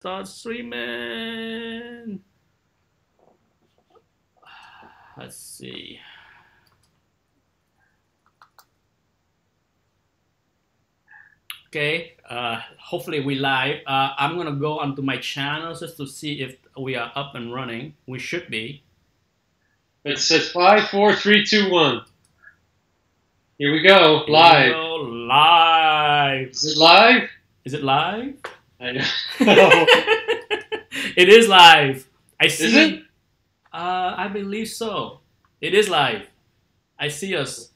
start streaming. Let's see. Okay, hopefully we live. I'm gonna go onto my channel just to see if we are up and running. We should be. It says 5, 4, 3, 2, 1. Here we go, live. Here we go, live. Is it live? Is it live? I know. It is live. I see. Is it? I believe so. It is live. I see us.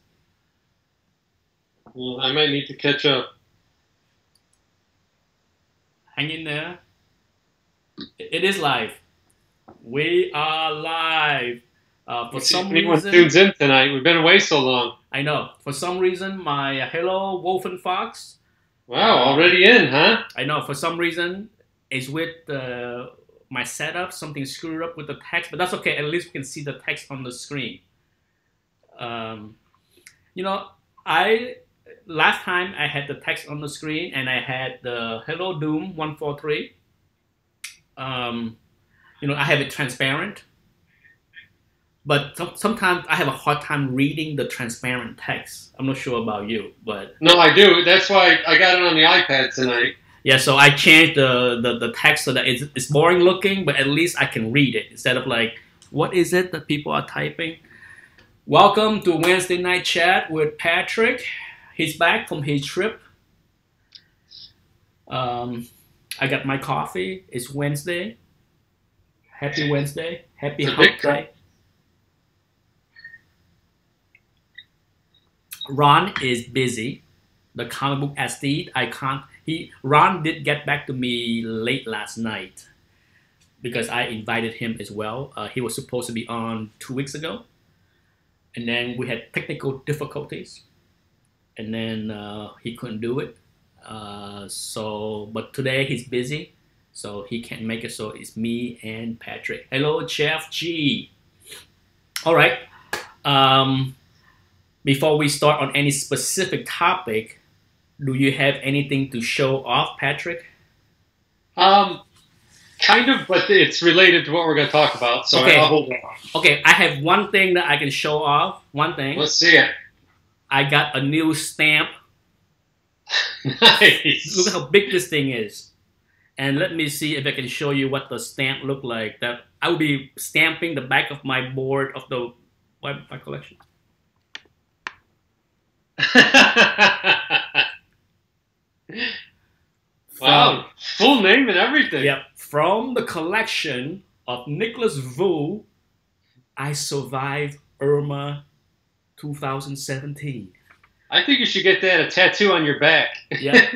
Well, I might need to catch up. Hang in there. It is live. We are live. For some anyone reason, tunes in tonight. We've been away so long. I know. For some reason, my hello Wolf and Fox. Wow, already in, huh? I know. For some reason, it's with my setup. Something screwed up with the text, but that's okay. At least we can see the text on the screen. You know, last time I had the text on the screen and I had the Hello Doom 143. You know, I have it transparent. But sometimes I have a hard time reading the transparent text. I'm not sure about you, but... No, I do. That's why I got it on the iPad tonight. Yeah, so I changed the text so that it's boring looking, but at least I can read it instead of like, what is it that people are typing? Welcome to Wednesday Night Chat with Patrick. He's back from his trip. I got my coffee. It's Wednesday. Happy Wednesday. Happy hump day. Ron is busy. The comic book SD, Ron did get back to me late last night because I invited him as well. He was supposed to be on 2 weeks ago. And then we had technical difficulties. And then he couldn't do it. But today he's busy. So he can't make it. So it's me and Patrick. Hello, Chef G. All right. Before we start on any specific topic, do you have anything to show off, Patrick? Kind of, but it's related to what we're going to talk about, so okay. I'll hold on. Okay, I have one thing that I can show off. One thing. Let's see it. I got a new stamp. Nice. Look how big this thing is. And let me see if I can show you what the stamp look like. That I will be stamping the back of my board of my collection. Wow, full name and everything. Yep, from the collection of Nicholas Vu, I Survived Irma 2017. I think you should get that a tattoo on your back. Yeah.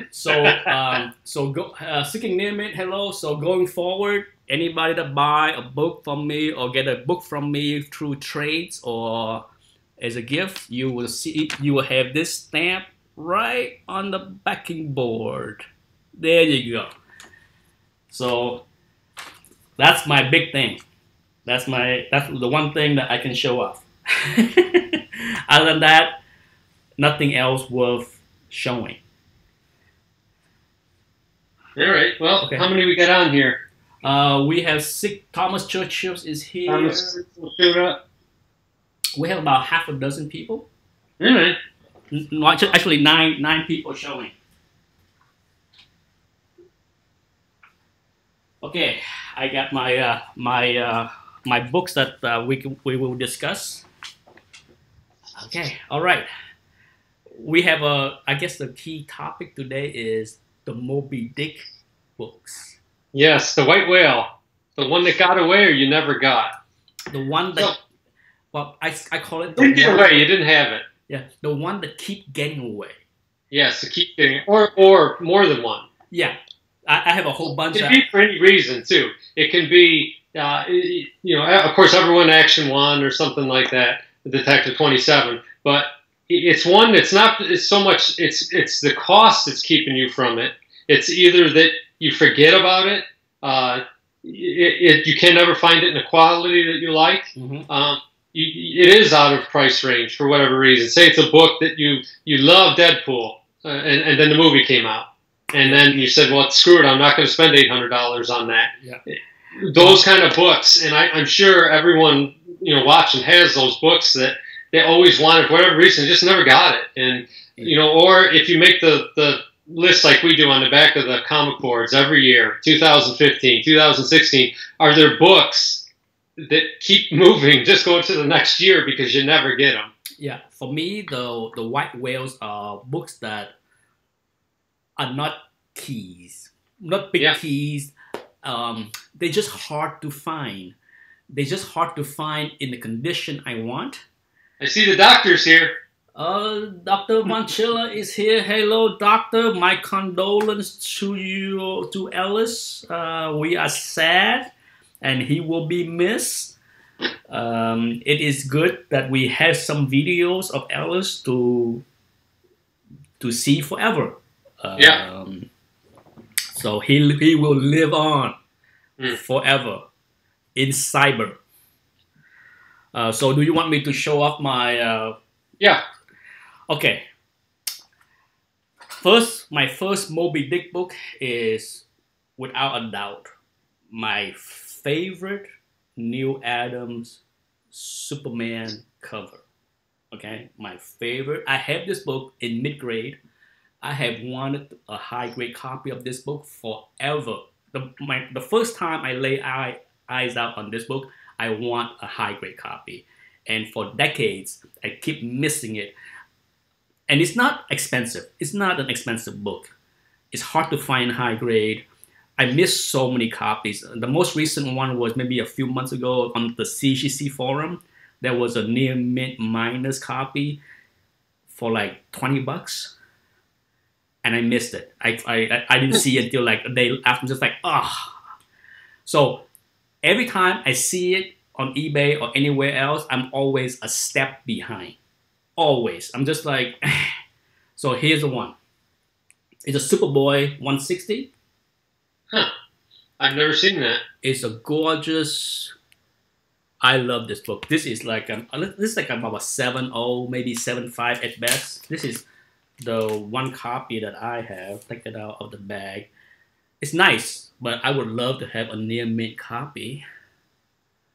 Seeking near me, hello. So going forward, anybody that buy a book from me or get a book from me through trades or as a gift, you will have this stamp right on the backing board. There you go. So that's my big thing. That's the one thing that I can show off. Other than that, nothing else worth showing. All right. Well, okay. How many we got on here? We have Thomas Churchill is here. Thomas, we have about half a dozen people. All right. No, actually nine people showing. Okay, I got my my books that we will discuss. Okay, all right. We have I guess the key topic today is the Moby Dick books. Yes, the white whale, the one that got away or you never got. The one that, well, I call it the didn't get away. You didn't have it. Yeah, the one that keep getting away. Yes, to keep getting, or more than one. Yeah, I have a whole bunch. It can be for any reason too. It can be, you know, of course, Everyone Action 1 or something like that. Detective 27, but it's one that's not. It's so much. It's the cost that's keeping you from it. It's either that you forget about it. You can never find it in a quality that you like. Mm-hmm. It is out of price range for whatever reason. Say it's a book that you love, Deadpool, and then the movie came out. and then you said, well, screw it, I'm not going to spend $800 on that. Yeah. Those kind of books, and I'm sure everyone watching has those books that they always wanted for whatever reason, just never got it. And or if you make the list like we do on the back of the comic boards every year, 2015, 2016, are there books that keep moving, just go to the next year because you never get them? Yeah, for me, the white whales are books that are not keys, not big keys. They're just hard to find. They're just hard to find in the condition I want. I see the doctor's here. Dr. Manchilla is here. Hello, doctor. My condolence to you, to Ellis. We are sad, and he will be missed. It is good that we have some videos of Ellis to see forever. So he will live on forever in cyber. So do you want me to show off my... Yeah. Okay. My first Moby Dick book is, without a doubt, my favorite Neil Adams Superman cover. Okay, my favorite. I have this book in mid-grade. I have wanted a high-grade copy of this book forever. The first time I lay eyes out on this book, I want a high-grade copy. And for decades, I keep missing it. And it's not expensive. It's not an expensive book. It's hard to find high grade. I missed so many copies. The most recent one was maybe a few months ago on the CGC forum. There was a near mint minus copy for like $20. And I missed it. I didn't see it until like a day after. I'm just like, So every time I see it on eBay or anywhere else, I'm always a step behind. Always. I'm just like, so here's the one. It's a Superboy 160. Huh. I've never seen that. It's a gorgeous... I love this book. This is like about a 7.0, maybe 7.5 at best. This is the one copy that I have. Take it out of the bag. It's nice, but I would love to have a near mint copy.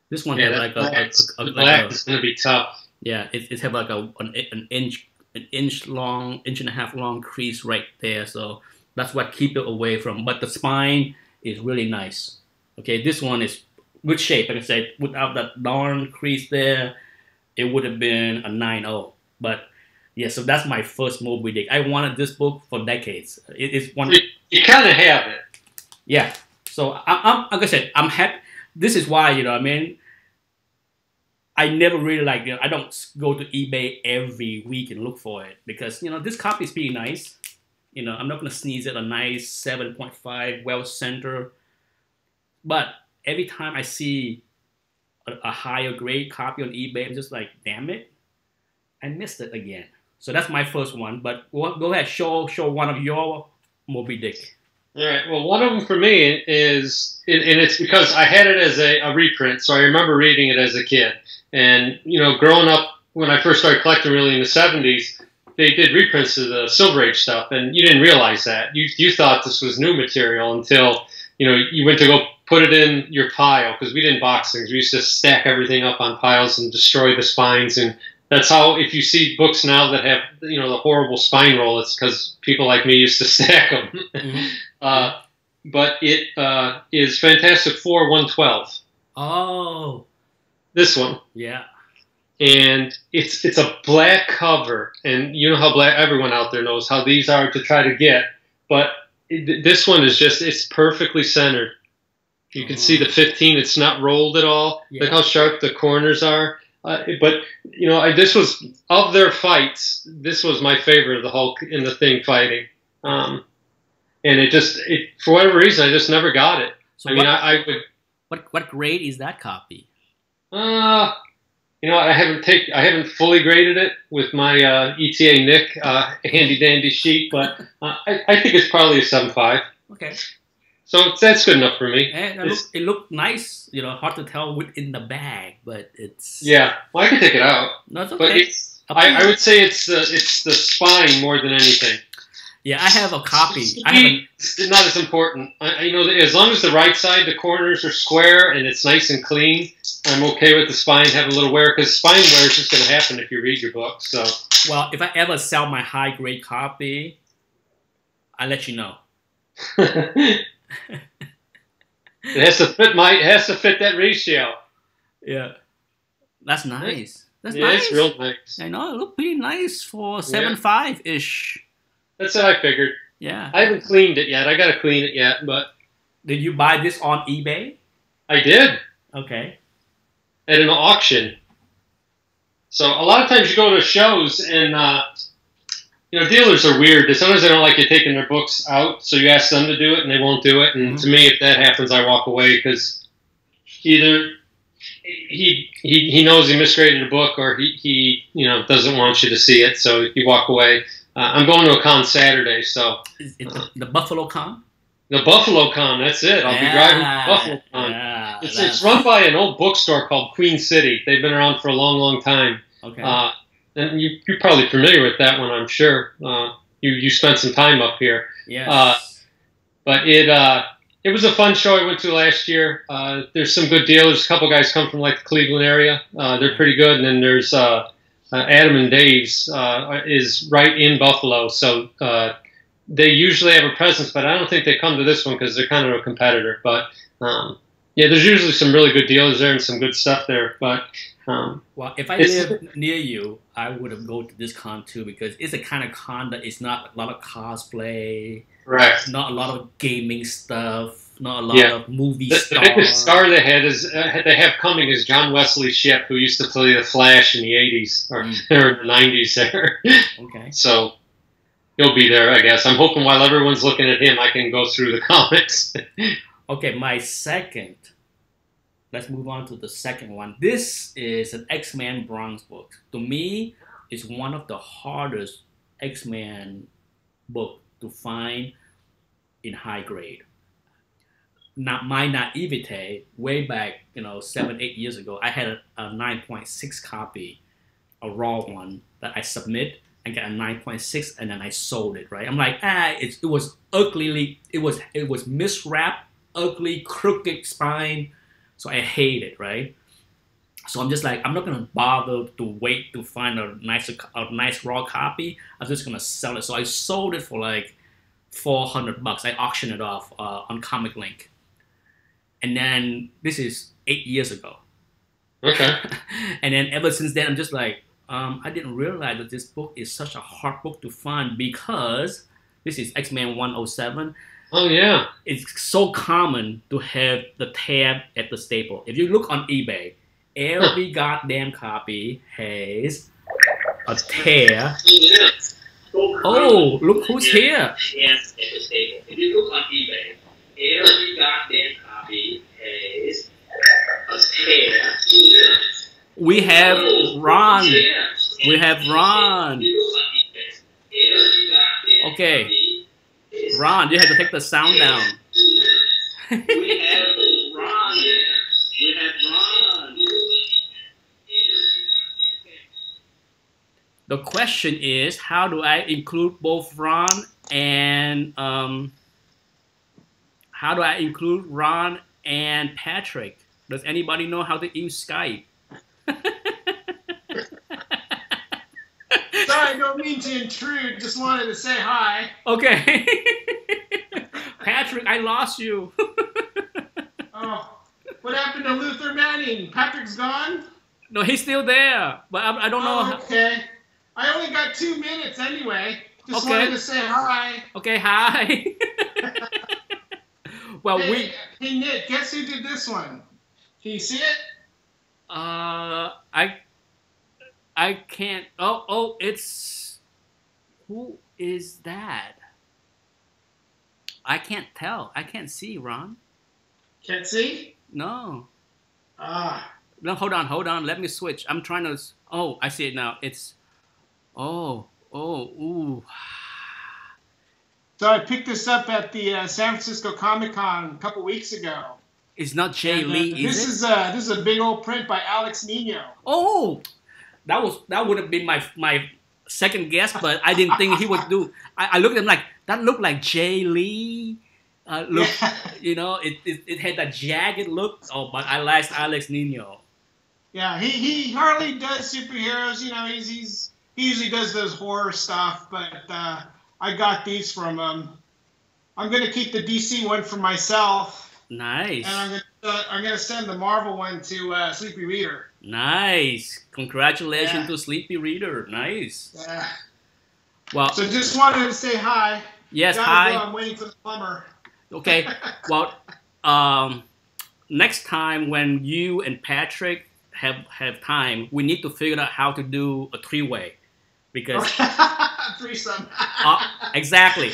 This one has like black is gonna be tough. Yeah, it have like an inch and a half long crease right there. So that's what keep it away from. But the spine is really nice. Okay, this one is good shape. Like I said, without that darn crease there, it would have been a 9.0. But yeah, so that's my first Moby Dick. I wanted this book for decades. It's one. You kind of have it. Yeah. So I'm like I said, I'm happy. This is why, I mean, I never really I don't go to eBay every week and look for it because, this copy is pretty nice. I'm not going to sneeze at a nice 7.5 well center. But every time I see a higher grade copy on eBay, I'm just like, damn it, I missed it again. So that's my first one. But go ahead, show one of your Moby Dick. All right. Well, one of them for me is, and it's because I had it as a reprint, so I remember reading it as a kid. And, growing up, when I first started collecting really in the 70s, they did reprints of the Silver Age stuff, and you didn't realize that. You thought this was new material until, you went to go put it in your pile, because we didn't box things. We used to stack everything up on piles and destroy the spines. And that's how, if you see books now that have, the horrible spine roll, it's because people like me used to stack them. Mm-hmm. But it is Fantastic Four 112. Oh. This one. Yeah. And it's a black cover, and you know how black, everyone out there knows how these are to try to get, but this one is just, it's perfectly centered. You can see the 15, it's not rolled at all. Yeah. Look how sharp the corners are. But, this was, of their fights, this was my favorite of the Hulk and the Thing fighting. And for whatever reason, I just never got it. So I would... What grade is that copy? I haven't fully graded it with my ETA Nick handy dandy sheet, but I think it's probably a 7.5. Okay. So that's good enough for me. And it looked nice, hard to tell within the bag, but it's... Yeah, well, I can take it out. No, it's okay. But I would say it's the spine more than anything. Yeah, I have a copy. It's not as important. As long as the right side, the corners are square and it's nice and clean, I'm okay with the spine having a little wear, because spine wear is just going to happen if you read your book. So, well, if I ever sell my high grade copy, I'll let you know. It has to fit that ratio. Yeah, that's nice. That's yeah, nice. It's real nice. I know, it looked pretty nice for 7.5 ish. That's what I figured. Yeah. I haven't cleaned it yet. I got to clean it yet, but. Did you buy this on eBay? I did. Okay. At an auction. So a lot of times you go to shows and dealers are weird. Sometimes they don't like you taking their books out, so you ask them to do it and they won't do it. And to me, if that happens, I walk away, because either he knows he misgraded a book, or he doesn't want you to see it, so you walk away. I'm going to a con Saturday, so is it the Buffalo Con? The Buffalo Con, that's it. I'll be driving to Buffalo Con. Yeah, it's run by an old bookstore called Queen City. They've been around for a long, long time. Okay. And you're probably familiar with that one, I'm sure. You spent some time up here. Yes. But it was a fun show I went to last year. There's some good dealers. A couple guys come from like the Cleveland area. They're pretty good. And then there's Adam and Dave's is right in Buffalo. So they usually have a presence, but I don't think they come to this one because they're kind of a competitor. But there's usually some really good dealers there and some good stuff there. But well, if I live near you, I would have go to this con too, because it's a kind of con that it's not a lot of cosplay, right? Not a lot of gaming stuff, not a lot of movie stars. The biggest star they have coming is John Wesley Shipp, who used to play the Flash in the 80s or in the 90s there. Okay. So he'll be there, I guess. I'm hoping while everyone's looking at him, I can go through the comics. Okay, my second. Let's move on to the second one. This is an X-Men Bronze book. To me, it's one of the hardest X-Men book to find in high grade. Not my naivete, way back, 7-8 years ago, I had a 9.6 copy, a raw one that I submit and get a 9.6, and then I sold it. Right? I'm like, it was uglily, it was miswrapped, ugly, crooked spine. So I hate it, right? So I'm just like, I'm not gonna bother to wait to find a nice raw copy. I'm just gonna sell it. So I sold it for like $400. I auctioned it off on Comic Link, and then this is 8 years ago. Okay. And then ever since then, I'm just like, I didn't realize that this book is such a hard book to find, because this is X-Men 107. Oh, yeah. It's so common to have the tab at the staple. If you look on eBay, every goddamn copy has a tab. Oh, look who's here. Yes, at the staple. If you look on eBay, every goddamn copy has a tab. We have Ron. We have Ron. Okay. Ron, you have to take the sound down. We have Ron there. We have Ron. The question is, how do I include both Ron and Patrick? Does anybody know how to use Skype? Sorry, I don't mean to intrude. Just wanted to say hi. Okay. Patrick, I lost you. Oh, what happened to Luther Manning? Patrick's gone? No, he's still there, but I don't know. Okay. I only got 2 minutes anyway. Just Okay. wanted to say hi. Okay, hi. Well, Hey, Nick, guess who did this one? Can you see it? I can't. Oh, it's. Who is that? I can't tell. I can't see, Ron. Can't see? No. Ah. No, hold on. Let me switch. I'm trying to. Oh, I see it now. It's. Ooh. So I picked this up at the San Francisco Comic-Con a couple weeks ago. It's not Jay Lee, this is it? This is a big old print by Alex Nino. Oh, that would have been my second guess, but I didn't think he would do. I looked at him like, that looked like Jay Lee. Look, Yeah. you know, it had that jagged look. Oh, but I liked Alex Nino. Yeah, he hardly does superheroes. You know, he usually does those horror stuff. But I got these from him. I'm gonna keep the DC one for myself, Nice. and I'm gonna send the Marvel one to Sleepy Reader. Nice. Congratulations Yeah. to Sleepy Reader. Nice. Yeah. Well, So just wanted to say hi. yes, Gotta hi. go. I'm waiting for the plumber. Okay. Well, next time when you and Patrick have time, we need to figure out how to do a three-way, because Threesome. exactly.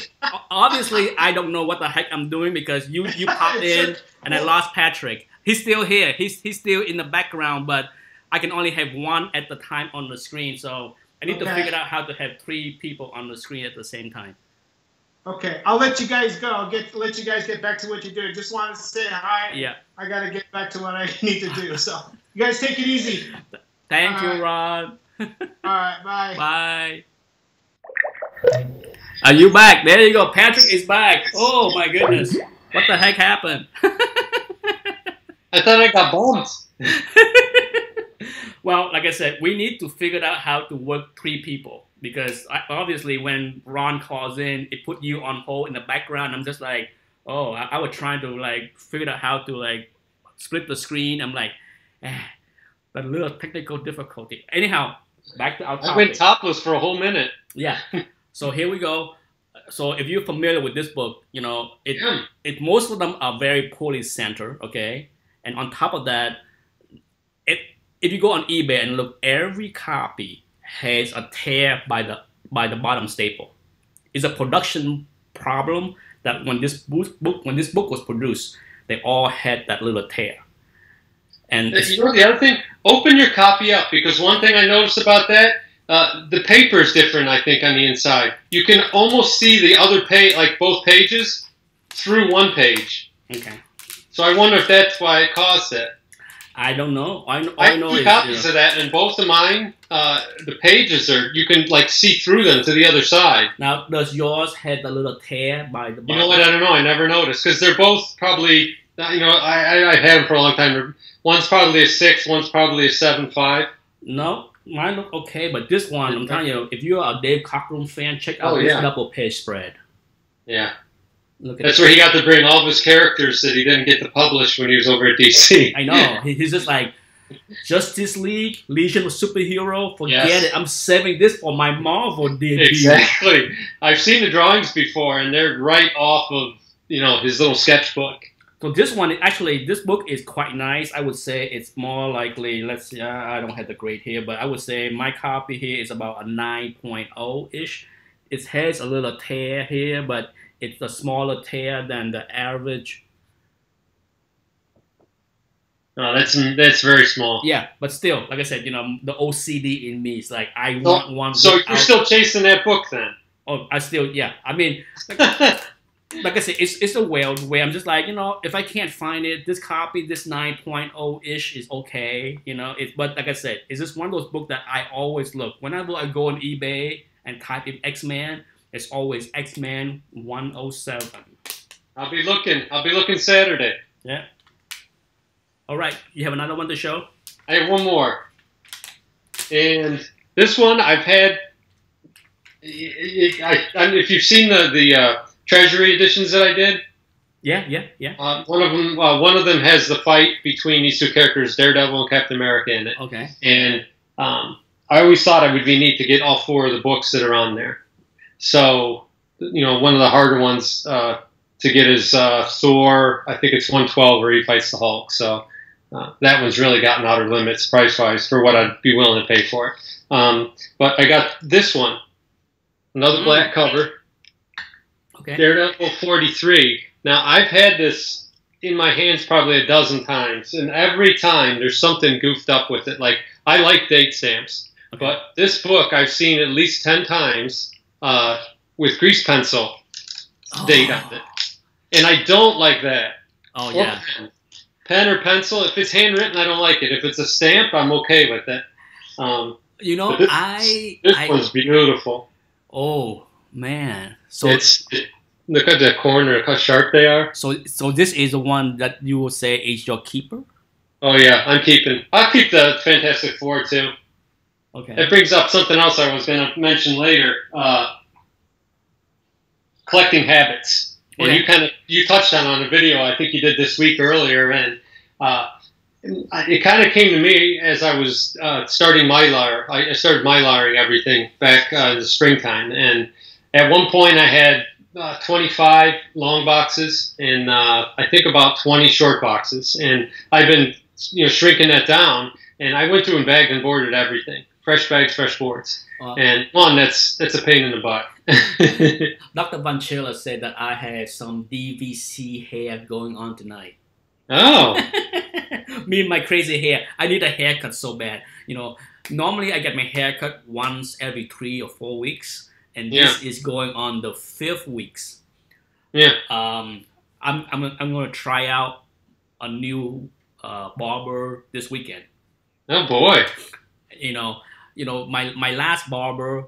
Obviously, I don't know what the heck I'm doing because you popped in and I lost Patrick. He's still here. He's still in the background, but I can only have one at the time on the screen. So I need to figure out how to have 3 people on the screen at the same time. Okay, I'll let you guys go. Let you guys get back to what you're doing. Just wanted to say hi. Yeah. I gotta get back to what I need to do. So you guys take it easy. Thank you, Ron. All right, bye. Bye. Are you back? There you go. Patrick is back. Oh my goodness. What the heck happened? I thought I got bumped. Well, like I said, we need to figure out how to work 3 people, because obviously when Ron calls in, it put you on hold in the background. I'm just like, oh, I was trying to like figure out how to like split the screen. I'm like, a little technical difficulty. Anyhow, back to our topic. I went topless for a whole minute. Yeah. So here we go. So if you're familiar with this book, you know, most of them are very poorly centered, okay? And on top of that, if you go on eBay and look, every copy has a tear by the bottom staple. It's a production problem that when this book was produced, they all had that little tear. And you know the other thing? Open your copy up, because one thing I noticed about that, the paper is different, I think, on the inside. You can almost see the other page, like both pages, through one page. Okay. So I wonder if that's why it caused that. I don't know. I have know 2 copies of that, and both of mine, the pages you can like see through them to the other side. Now, does yours have a little tear by the bottom? You know what? I don't know. I never noticed, because they're both probably. You know, I've had them for a long time. One's probably a 6, one's probably a 7.5. No, mine look okay, but this one, I'm telling you, if you're a Dave Cockrum fan, check out this double page spread. Yeah. Look at That's where he got to bring all of his characters that he didn't get to publish when he was over at DC. I know. He's just like, Justice League, Legion of Superhero, forget it. I'm saving this for my Marvel debut. Exactly. I've seen the drawings before, and they're right off of, you know, his little sketchbook. So this one, actually, this book is quite nice. I would say it's more likely, let's see, I don't have the grade here, but I would say my copy here is about a 9.0-ish. It has a little tear here, but it's a smaller tear than the average. Oh, that's very small. Yeah, but still, like I said, you know, the OCD in me is like, I want one. So you're still chasing that book then? Oh, I still, yeah. I mean, like I said, it's a world where I'm just like, you know, if I can't find it, this copy, this 9.0-ish is okay, you know. But like I said, it's just one of those books that I always look. Whenever I go on eBay and type in X-Men, it's always X-Men 107. I'll be looking Saturday. Yeah. All right, you have another one to show? I have one more. And this one I've had. If you've seen the Treasury editions that I did, yeah. one of them has the fight between these 2 characters, Daredevil and Captain America, in it. Okay. And I always thought it would be neat to get all 4 of the books that are on there. So, you know, one of the harder ones to get is Thor. I think it's 112 where he fights the Hulk. So that one's really gotten outer limits price-wise for what I'd be willing to pay for it. But I got this one, another black cover. Okay. Daredevil 43. Now, I've had this in my hands probably a dozen times, and every time there's something goofed up with it. Like, I like date stamps, but this book I've seen at least 10 times with grease pencil date on it. And I don't like that. Oh, yeah. Pen or pencil, if it's handwritten, I don't like it. If it's a stamp, I'm okay with it. You know, this one's beautiful. Oh, Man, so Look at the corner, look how sharp they are. so this is the one that you will say is your keeper. Oh yeah, I'll keep the Fantastic Four too. Okay. That brings up something else I was going to mention later. Collecting habits. And Okay. you touched on a video I think you did this week earlier, and it kind of came to me as I was starting Mylar. I started Mylaring everything back in the springtime, and at one point I had 25 long boxes and I think about 20 short boxes, and I've been shrinking that down, and I went through and bagged and boarded everything. Fresh bags, fresh boards. And that's a pain in the butt. Dr. Vanchella said that I had some DVC hair going on tonight. Oh. Me and my crazy hair. I need a haircut so bad. Normally I get my haircut once every 3 or 4 weeks, and this is going on the 5th weeks. Yeah. I'm going to try out a new barber this weekend. Oh boy. My last barber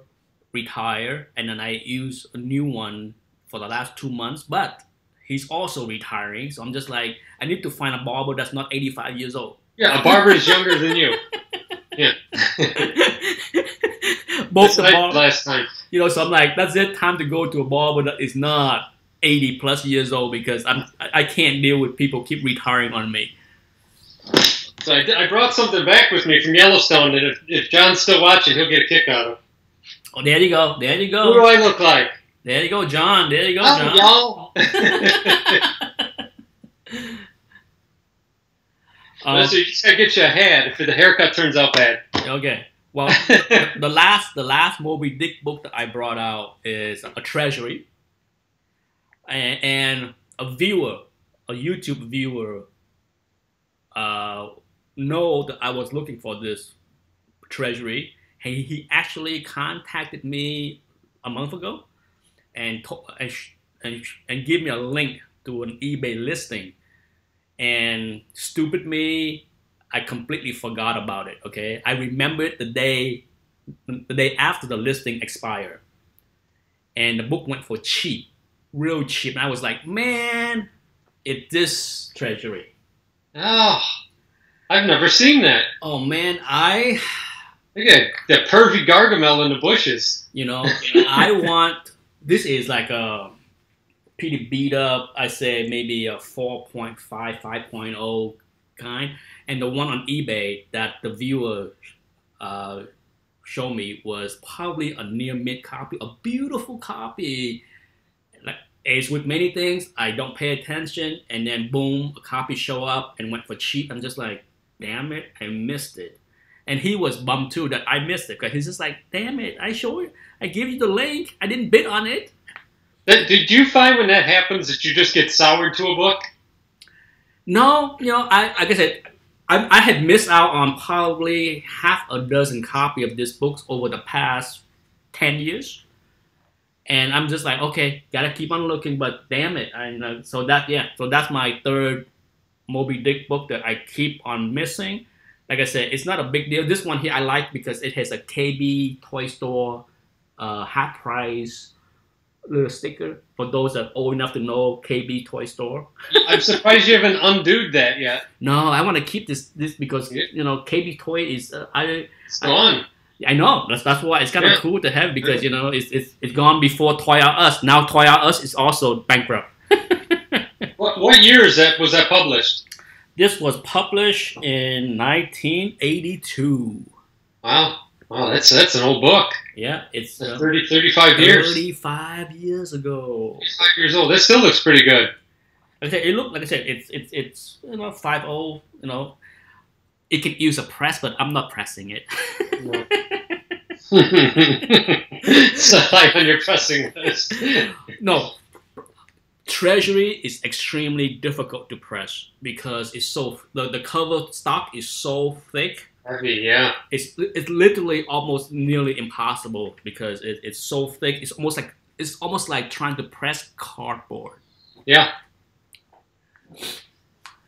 retired, and then I used a new one for the last 2 months, but he's also retiring, so I'm just like, I need to find a barber that's not 85 years old. Yeah, a barber is younger than you. Yeah. Both the barber, last time. So I'm like, that's it, time to go to a barber that is not 80 plus years old, because I can't deal with people keep retiring on me. So I brought something back with me from Yellowstone that if John's still watching, he'll get a kick out of. Oh, there you go. There you go. Who do I look like? There you go, John. There you go, John. Y'all. So you just gotta get you a hat if the haircut turns out bad. Okay. Well, the last Moby Dick book that I brought out is a treasury, and a YouTube viewer, know that I was looking for this treasury. He actually contacted me a month ago and give me a link to an eBay listing. And stupid me, I completely forgot about it. Okay, I remembered the day after the listing expired, and the book went for cheap, real cheap. And I was like, man, it's this treasury. Oh, I've never seen that. Oh man, Look at that pervy Gargamel in the bushes. This is like a pretty beat up, I say maybe a 4.5, 5.0 kind. And the one on eBay that the viewer showed me was probably a near mid copy, a beautiful copy. Like, as with many things, I don't pay attention, and then boom, a copy show up and went for cheap. I'm just like, damn it, I missed it. And he was bummed too that I missed it, because he's just like, damn it, I gave you the link, I didn't bid on it. Did you find when that happens that you just get soured to a book? No, like I said, I had missed out on probably half a dozen copies of this book over the past 10 years. And I'm just like, okay, gotta keep on looking, but damn it. So that's my third Moby Dick book that I keep on missing. Like I said, it's not a big deal. This one here I like because it has a KB Toy Store half price little sticker for those that are old enough to know KB Toy Store. I'm surprised you haven't undooed that yet. No, I want to keep this because KB Toy is it's gone. I know that's why it's kind of cool to have, because it's gone before Toy R Us. Now Toy R Us is also bankrupt. What year was that published? This was published in 1982. Wow, that's an old book. Yeah, it's 35 years. 35 years ago. 35 years old. That still looks pretty good. Like I said, it's 5.0. It could use a press, but I'm not pressing it. So like when you're pressing this. No. Treasury is extremely difficult to press because it's so the cover stock is so thick. Heavy, yeah. It's literally almost nearly impossible because it's so thick. It's almost like trying to press cardboard. Yeah.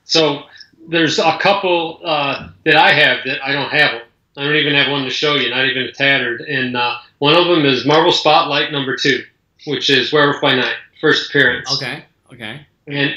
So there's a couple that I have that I don't have. I don't even have one to show you, not even a tattered. And one of them is Marvel Spotlight #2. which is Werewolf by Night, first appearance. Okay. Okay. And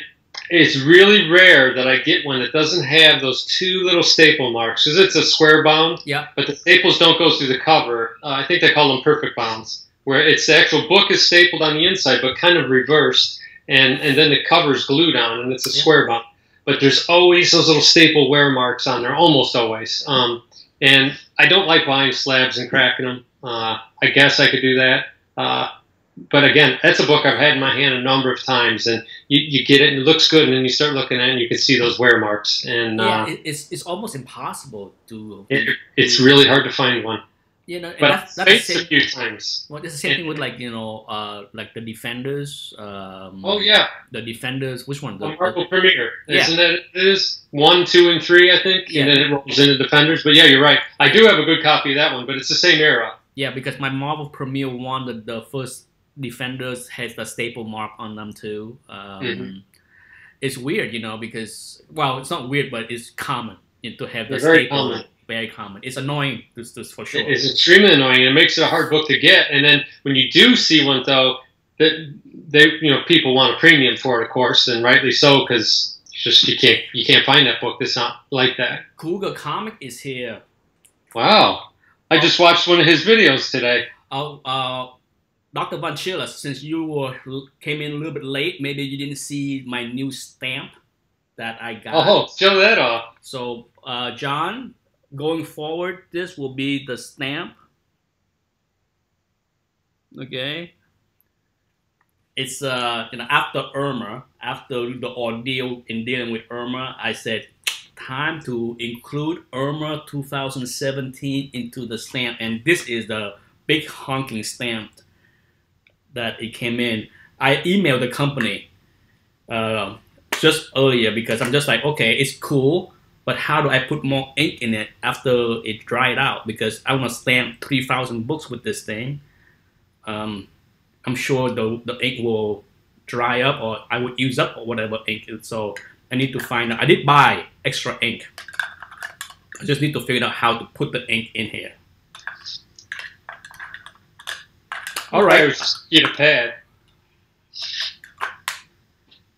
it's really rare that I get one that doesn't have those two little staple marks, because it's a square bound. Yeah. But the staples don't go through the cover. I think they call them perfect bounds, where it's the actual book is stapled on the inside, but kind of reversed, and then the cover's glued on, and it's a square bound. But there's always those little staple wear marks on there, almost always. And I don't like buying slabs and cracking them. I guess I could do that. But again, that's a book I've had in my hand a number of times, and you get it and it looks good, and then you start looking at it and you can see those wear marks. And yeah, it's almost impossible to. It's really hard to find one. You know, and but that's the same, a few times. Well, it's the same thing with like like the Defenders. Oh yeah, the Defenders. Which one? The Marvel Premiere. Yeah. Isn't it? It is 1, 2, and 3, I think, Yeah. and then it rolls into Defenders. But yeah, you're right. I do have a good copy of that one, but it's the same era. Yeah, because my Marvel Premiere one, the first Defenders has the staple mark on them too. It's weird, because it's not weird, but it's common to have the Very staple. common. Very common. It's annoying, this for sure. It's extremely annoying. It makes it a hard book to get. And then when you do see one, though, that people want a premium for it, of course, and rightly so, because just you can't find that book that's not like that. Cougar Comic is here. Wow, I just watched one of his videos today. Dr. Von Schiller, since you came in a little bit late, maybe you didn't see my new stamp that I got. Oh, show that off. So, John, going forward, this will be the stamp. Okay. It's after Irma, after the ordeal in dealing with Irma, I said time to include Irma 2017 into the stamp, and this is the big honking stamp that it came in. I emailed the company just earlier because I'm just like, okay, it's cool, but how do I put more ink in it after it dried out? Because I want to stamp 3,000 books with this thing. I'm sure the ink will dry up, or I would use up or whatever ink. So I need to find out. I did buy extra ink. I just need to figure out how to put the ink in here. All right. Get a pad.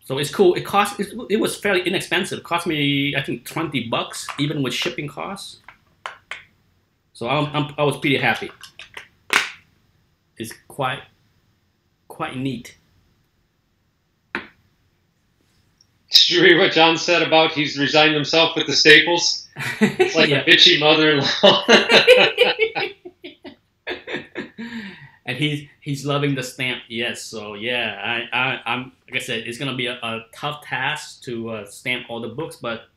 So it's cool. It was fairly inexpensive. It cost me, I think, $20, even with shipping costs. So I was pretty happy. It's quite neat. Did you read what John said about he's resigned himself with the staples? It's like a bitchy mother-in-law. And he's loving the stamp. Yes. So yeah, I'm like I said, it's gonna be a tough task to stamp all the books, but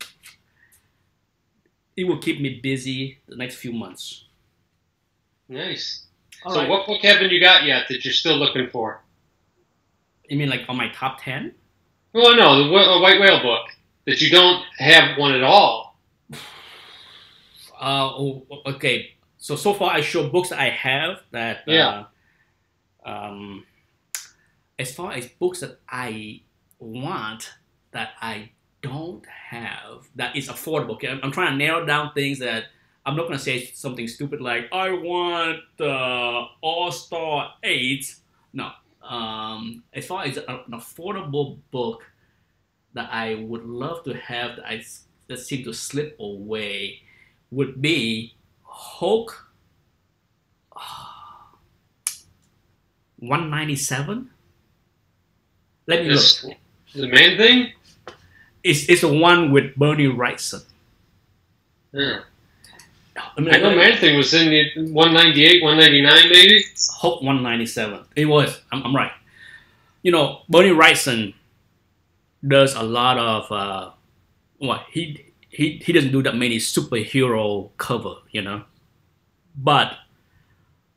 it will keep me busy the next few months. Nice. All so right. what book haven't you got yet that you're still looking for? You mean like on my top 10? Well, no, the White Whale book that you don't have one at all. Okay. So far I show books that I have that. Yeah. As far as books that I want that I don't have that is affordable. Okay, I'm trying to narrow down things that I'm not gonna say something stupid like I want All-Star 8. No. As far as an affordable book that I would love to have that seem to slip away would be Hulk 197. Let me look. The Man Thing? It's the one with Bernie Wrightson. Yeah. I know Man Thing was in 198, 199 maybe? Hulk 197. It was. I'm right. Bernie Wrightson does a lot of he doesn't do that many superhero cover, but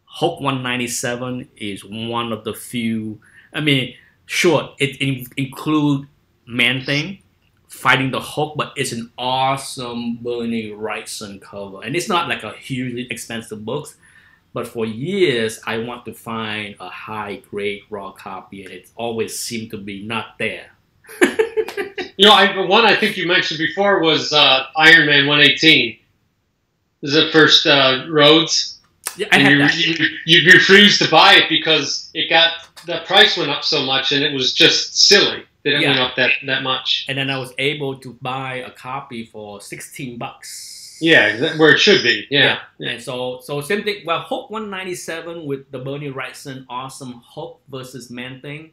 Hulk 197 is one of the few. I mean, sure, it include Man Thing fighting the Hulk, but it's an awesome Bernie Wrightson cover, and it's not like a hugely expensive book. But for years, I want to find a high-grade raw copy, and it always seemed to be not there. One I think you mentioned before was Iron Man 118. This is the first Rhodes. Yeah, I had that. You refused to buy it because it got the price went up so much, and it was just silly that it went up that much. And then I was able to buy a copy for $16. Yeah, where it should be. Yeah. And so same thing. Well, Hulk 197 with the Bernie Wrightson awesome Hulk versus Man thing.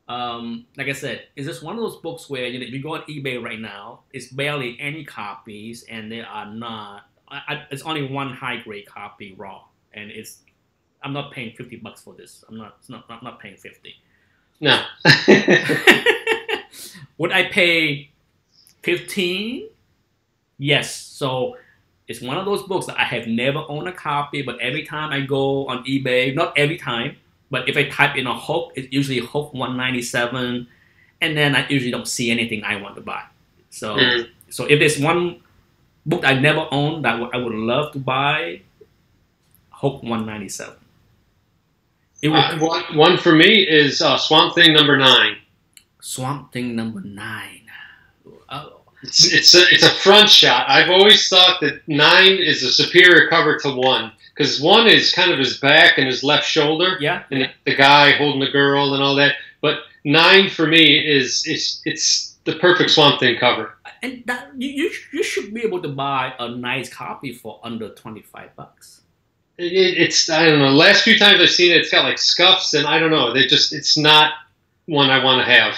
Like I said, it's just one of those books where if you go on eBay right now, it's barely any copies, and there are not. It's only one high grade copy raw, and I'm not paying $50 for this. I'm not paying 50. No. Would I pay 15? Yes. So it's one of those books that I have never owned a copy, but every time I go on eBay, not every time, but if I type in a Hulk, it's usually Hulk 197, and then I usually don't see anything I want to buy. So if there's one book I never owned that I would love to buy, Hulk 197. One for me is Swamp Thing #9. Swamp Thing #9. It's a front shot. I've always thought that 9 is a superior cover to 1, because 1 is kind of his back and his left shoulder, and the guy holding the girl and all that. But 9 for me it's the perfect Swamp Thing cover. And that you should be able to buy a nice copy for under $25. It's I don't know. Last few times I've seen it, it's got like scuffs, and I don't know. It's not one I want to have.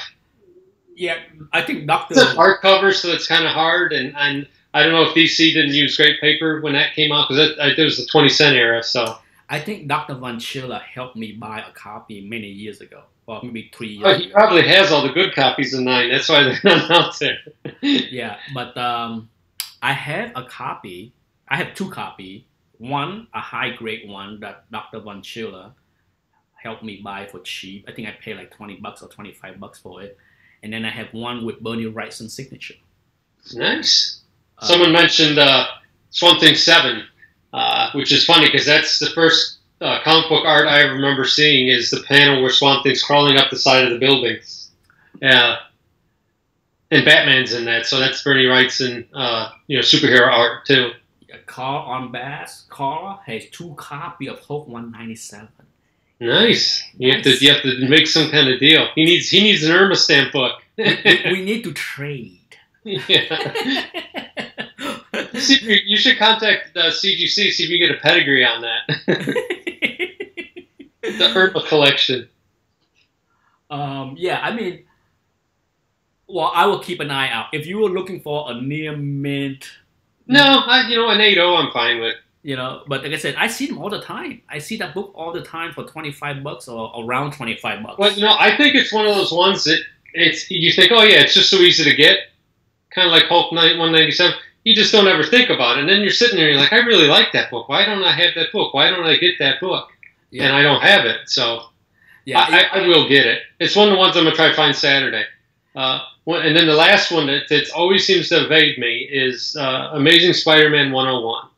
Yeah, I think It's a hardcover, so it's kind of hard, and I don't know if DC didn't use great paper when that came out, because it was the 20-cent era. So I think Dr. Von Schiller helped me buy a copy many years ago, or maybe 3 years ago. He probably has all the good copies of 9. That's why they're not out there. Yeah, but I have a copy. I have 2 copies. One, a high grade one that Dr. Von Schiller helped me buy for cheap. I think I paid like $20 or $25 for it. And then I have one with Bernie Wrightson's signature. Nice. Someone mentioned Swamp Thing 7, which is funny because that's the first comic book art I remember seeing, is the panel where Swamp Thing's crawling up the side of the building. And Batman's in that, so that's Bernie Wrightson, superhero art too. Carl on Bass. Carl has 2 copies of Hulk 197. Nice. You have to make some kind of deal. He needs an Irma stamp book. we need to trade. Yeah. You should contact CGC, see if you get a pedigree on that. The Irma collection. Yeah, I mean, well, I will keep an eye out. If you were looking for a near mint. No, an 8.0 I'm fine with. But like I said, I see them all the time. I see that book all the time for $25 or around $25. Well, I think it's one of those ones that you think, oh yeah, it's just so easy to get, kind of like Hulk 197. You just don't ever think about it, and then you're sitting there and you're like, I really like that book. Why don't I have that book? Why don't I get that book? Yeah. And I don't have it, so yeah, I will get it. It's one of the ones I'm gonna try to find Saturday. And then the last one that always seems to evade me is Amazing Spider-Man 101.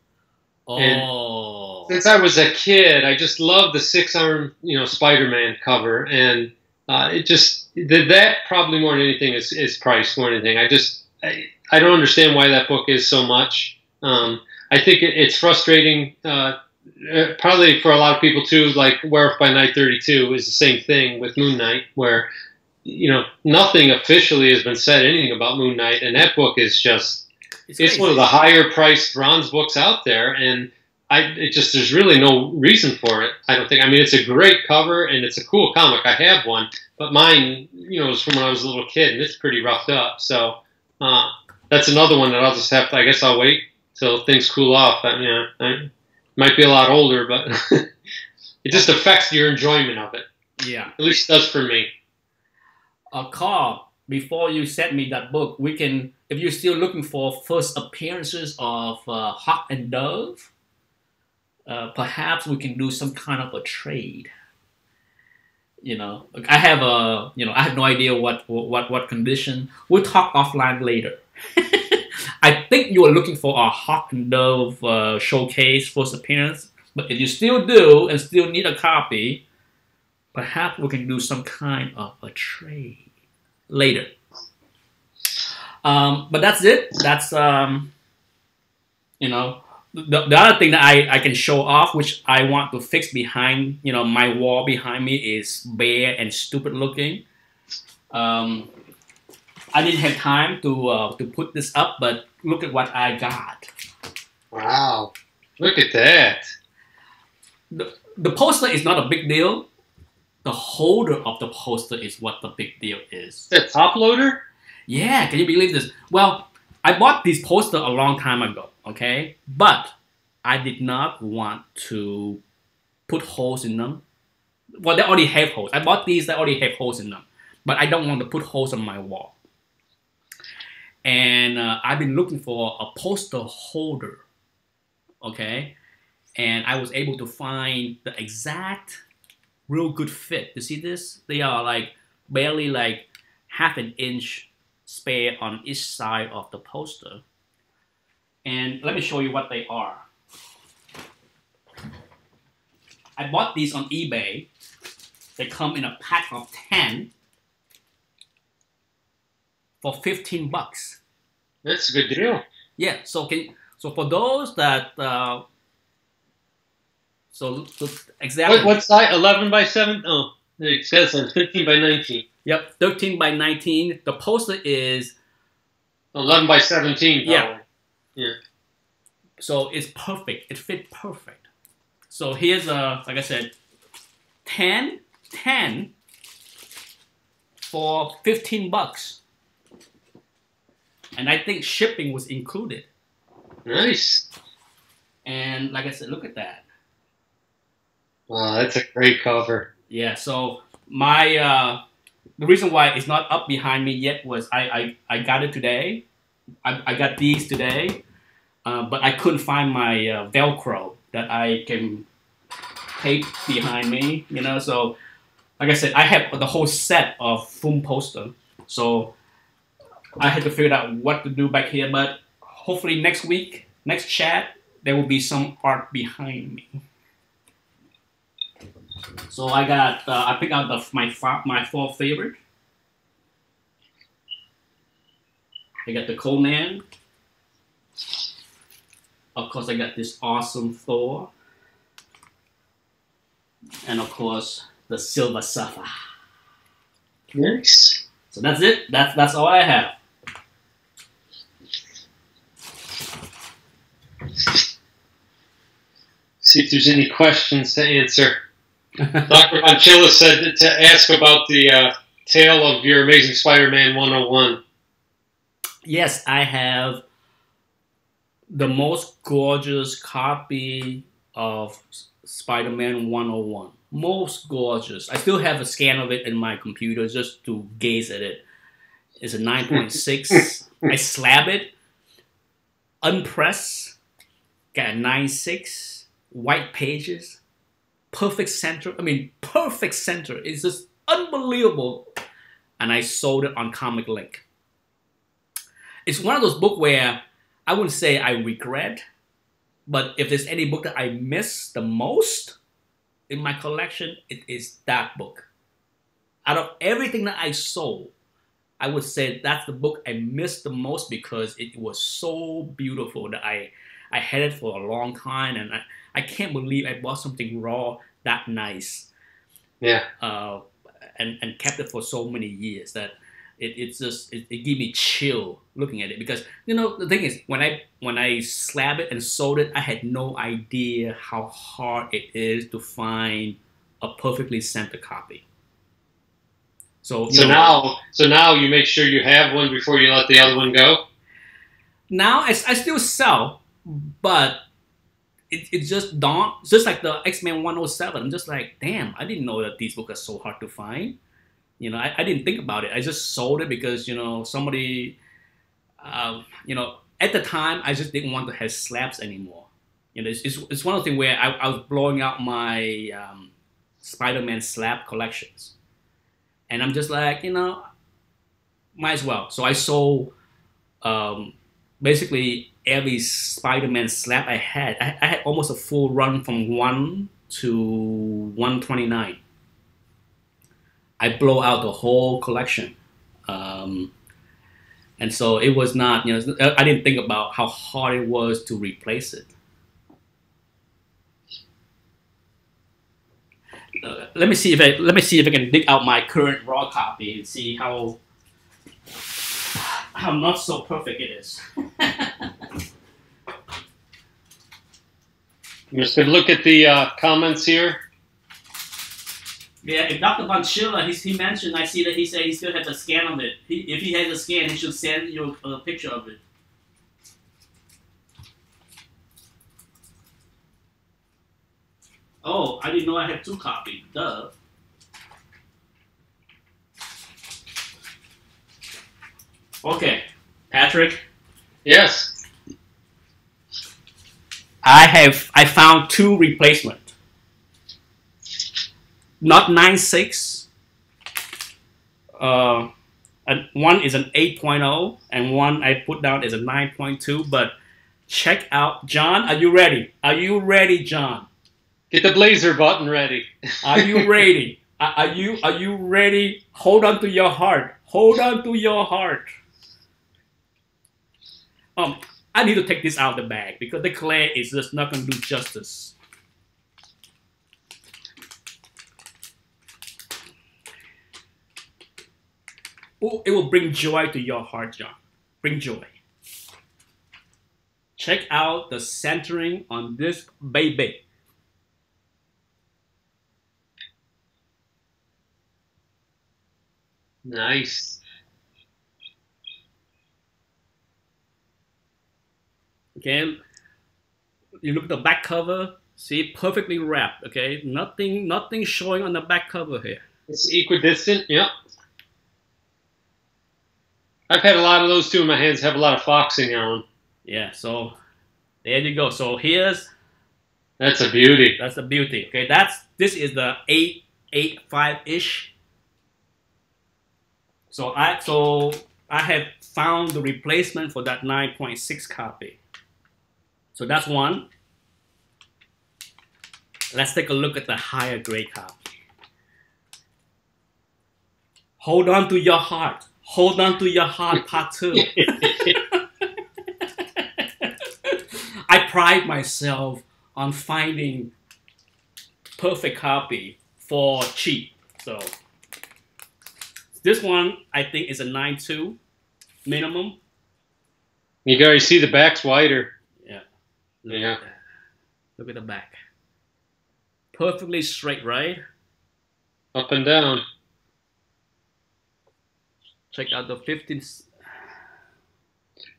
Oh. And since I was a kid, I just loved the 6-arm, Spider-Man cover, and it just that probably more than anything is price more than anything. I don't understand why that book is so much. I think it's frustrating, probably for a lot of people too. Like Werewolf by Night 32 is the same thing with Moon Knight, where nothing officially has been said anything about Moon Knight, and that book is just. It's one of the higher priced bronze books out there, and there's really no reason for it. I don't think. I mean, it's a great cover and it's a cool comic. I have one, but mine, was from when I was a little kid, and it's pretty roughed up. So that's another one that I'll just have to. I guess I'll wait till things cool off. I might be a lot older, but it just affects your enjoyment of it. Yeah, at least it does for me. Carl, before you sent me that book, we can. If you're still looking for first appearances of Hawk and Dove, perhaps we can do some kind of a trade. I have I have no idea what condition. We'll talk offline later. I think you are looking for a Hawk and Dove showcase first appearance, but if you still do and still need a copy, perhaps we can do some kind of a trade later. But that's it. That's the other thing that I can show off, which I want to fix behind, my wall behind me is bare and stupid looking. I didn't have time to put this up, but look at what I got. Wow. Look at that. The poster is not a big deal. The holder of the poster is what the big deal is. That top loader? Yeah, can you believe this? Well, I bought this poster a long time ago, okay? But I did not want to put holes in them. Well, they already have holes. I bought these that already have holes in them. But I don't want to put holes on my wall. And I've been looking for a poster holder, okay? And I was able to find the exact real good fit. You see this? They are like barely like half an inch spare on each side of the poster. And let me show you what they are. I bought these on eBay. They come in a pack of 10 for 15 bucks. That's a good deal. Yeah, so for those that exactly What size? 11 by 7? Oh, it says 13 by 19. Yep, 13 by 19. The poster is 11 by 17. Probably. Yeah. Yeah. So it's perfect. It fit perfect. So here's like I said, 10 for 15 bucks. And I think shipping was included. Nice. And like I said, look at that. Wow, that's a great cover. Yeah, so my the reason why it's not up behind me yet was I got it today. I got these today, but I couldn't find my Velcro that I can tape behind me, so like I said, I have the whole set of foam poster. So I had to figure out what to do back here, but hopefully next week, next chat, there will be some art behind me. So I got, I picked out my 4 favorite. I got the Conan. Of course, I got this awesome Thor. And of course, the Silver Surfer. Nice. So that's it. That's all I have. See if there's any questions to answer. Dr. Vanchilla said to ask about the tale of your Amazing Spider-Man 101. Yes, I have the most gorgeous copy of Spider-Man 101. Most gorgeous. I still have a scan of it in my computer just to gaze at it. It's a 9.6. I slab it, unpressed, got a 9.6, white pages, perfect center. I mean, perfect center. It's just unbelievable. And I sold it on Comic Link. It's one of those books where I wouldn't say I regret, but if there's any book that I miss the most in my collection, it is that book. Out of everything that I sold, I would say that's the book I missed the most because it was so beautiful that I had it for a long time, and I can't believe I bought something raw that nice. Yeah. And kept it for so many years that it gave me chill looking at it, because the thing is, when I slab it and sold it, I had no idea how hard it is to find a perfectly centered copy. So now you make sure you have one before you let the other one go. Now I still sell, but it just dawned, just like the X-Men 107. I'm just like, damn, I didn't know that these books are so hard to find. I didn't think about it. I just sold it because, somebody, at the time, I just didn't want to have slabs anymore. It's one of the things where I was blowing out my Spider-Man slab collections. And I'm just like, might as well. So I sold basically every Spider-Man slab I had. I had almost a full run from 1 to 129. I blow out the whole collection. And so it was not, I didn't think about how hard it was to replace it. let me see if I can dig out my current raw copy and see how not so perfect it is. I'm just gonna look at the comments here. Yeah, if Dr. Von Schiller, he mentioned, I see that he said he still has a scan of it. If he has a scan, he should send you a picture of it. Oh, I didn't know I had 2 copies. Duh. Okay, Patrick. Yes. I found 2 replacements. Not 9.6. And one is an 8.0, and one I put down is a 9.2. But check out, John. Are you ready? Are you ready, John? Get the blazer button ready. Are you ready? Are you ready? Hold on to your heart. Hold on to your heart. I need to take this out of the bag because the clay is just not going to do justice. Oh, it will bring joy to your heart, John. Bring joy. Check out the centering on this baby. Nice. Okay, you look at the back cover. See, perfectly wrapped. Okay, nothing showing on the back cover here. It's equidistant. Yep. I've had a lot of those too in my hands. Have a lot of foxing on them. Yeah, so there you go. So that's a beauty. That's a beauty. Okay, this is the 8.85-ish. So I have found the replacement for that 9.6 copy. So that's one. Let's take a look at the higher grade copy. Hold on to your heart. Hold on to your heart, part 2. I pride myself on finding perfect copy for cheap. So this one I think is a 9.2 minimum. You can already see the back's wider. Yeah. Yeah. Look at the back. Perfectly straight, right? Up and down. Check out the 15.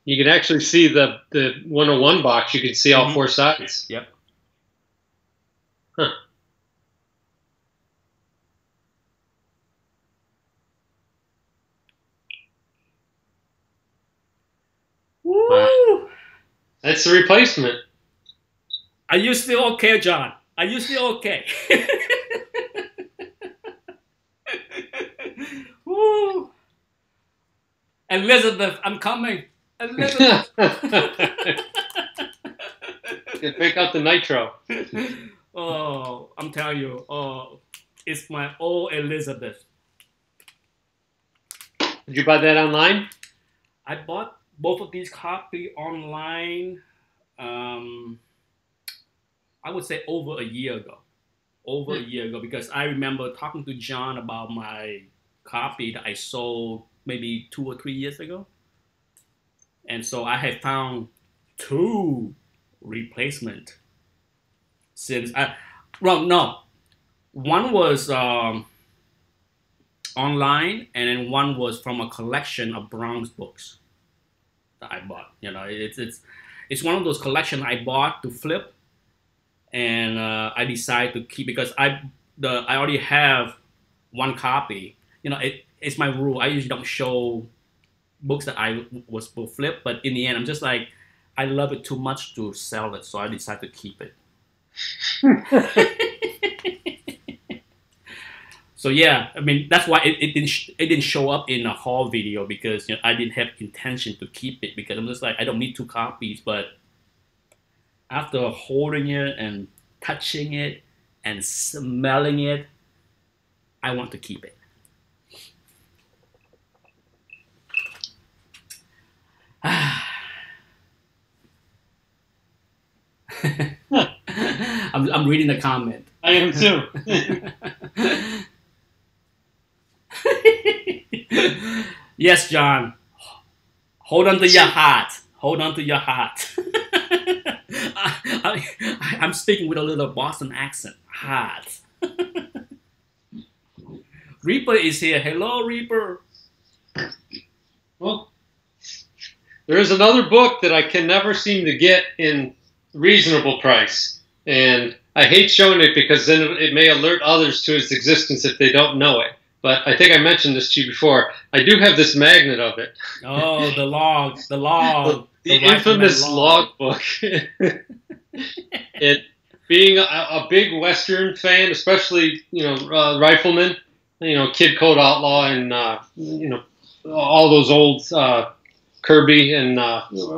You can actually see the 101 box. You can see all 4 sides. Yep. Huh. Woo! Wow. That's the replacement. Are you still okay, John? Are you still okay? Woo! Elizabeth, I'm coming. Elizabeth. Pick out the nitro. Oh, I'm telling you. Oh, it's my old Elizabeth. Did you buy that online? I bought both of these copies online. I would say over a year ago. Over a year ago, because I remember talking to John about my copy that I sold maybe 2 or 3 years ago. And so I had found 2 replacement since well, no, one was online, and then one was from a collection of Bronx books that I bought. You know, it's one of those collections I bought to flip, and I decided to keep because I already have 1 copy. You know, it's my rule. I usually don't show books that I will flip, but in the end, I'm just like, I love it too much to sell it, so I decided to keep it. So yeah, I mean that's why it didn't show up in a haul video, because I didn't have intention to keep it, because I'm just like, I don't need 2 copies, but after holding it and touching it and smelling it, I want to keep it. I'm reading the comment. I am too. Yes, John. Hold on to your heart. Hold on to your heart. I'm speaking with a little Boston accent. Heart. Reaper is here. Hello, Reaper. Well, there is another book that I can never seem to get in reasonable price. And I hate showing it because then it may alert others to its existence if they don't know it. But I think I mentioned this to you before. I do have this magnet of it. Oh, the log. The log. The infamous log book. It being a big Western fan, especially, Rifleman, Kid Code Outlaw and, all those old Kirby and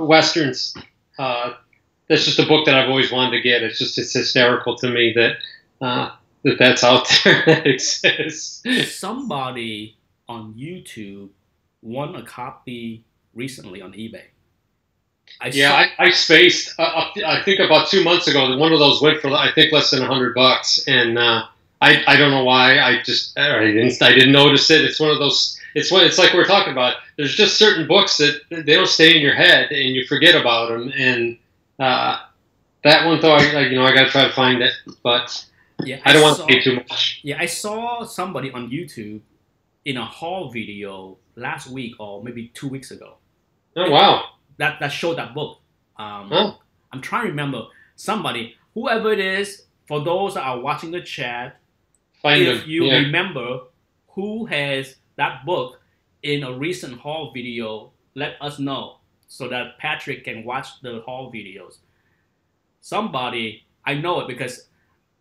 Westerns. That's just a book that I've always wanted to get. It's hysterical to me that that's out there, that exists. Somebody on YouTube won a copy recently on eBay. I spaced. I think about 2 months ago, one of those went for I think less than $100, and I don't know why. I didn't notice it. It's one of those. It's like we're talking about. There's just certain books that they don't stay in your head, and you forget about them. And that one, though, I got to try to find it, but yeah, I don't want to pay too much. Yeah, I saw somebody on YouTube in a haul video last week or maybe 2 weeks ago. Oh wow! That showed that book. Huh? I'm trying to remember somebody, whoever it is. For those that are watching the chat, if you remember who has that book in a recent haul video, let us know so that Patrick can watch the haul videos. Somebody, I know it because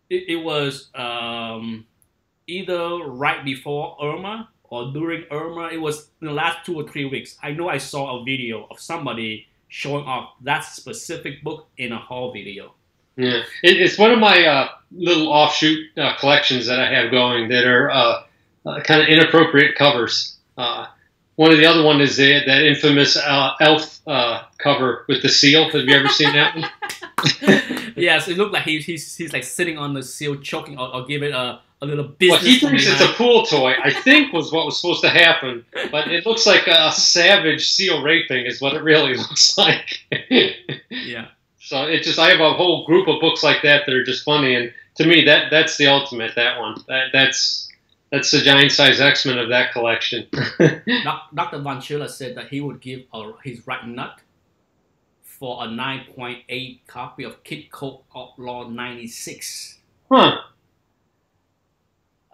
it was either right before Irma or during Irma. It was in the last 2 or 3 weeks. I know I saw a video of somebody showing off that specific book in a haul video. Yeah, it's one of my little offshoot collections that I have going that are kind of inappropriate covers. One of the other one is that infamous elf cover with the seal. Have you ever seen that one? Yes, it looked like he's like sitting on the seal, choking, or give it a little business. Well, he thinks it's a pool toy, I think was what was supposed to happen, but it looks like a savage seal raping is what it really looks like. Yeah. So I have a whole group of books like that that are just funny, and to me that's the ultimate. That one, that's the giant size X-Men of that collection. Dr. Von Schiller said that he would give his right nut for a 9.8 copy of Kid Code Outlaw 96. Huh.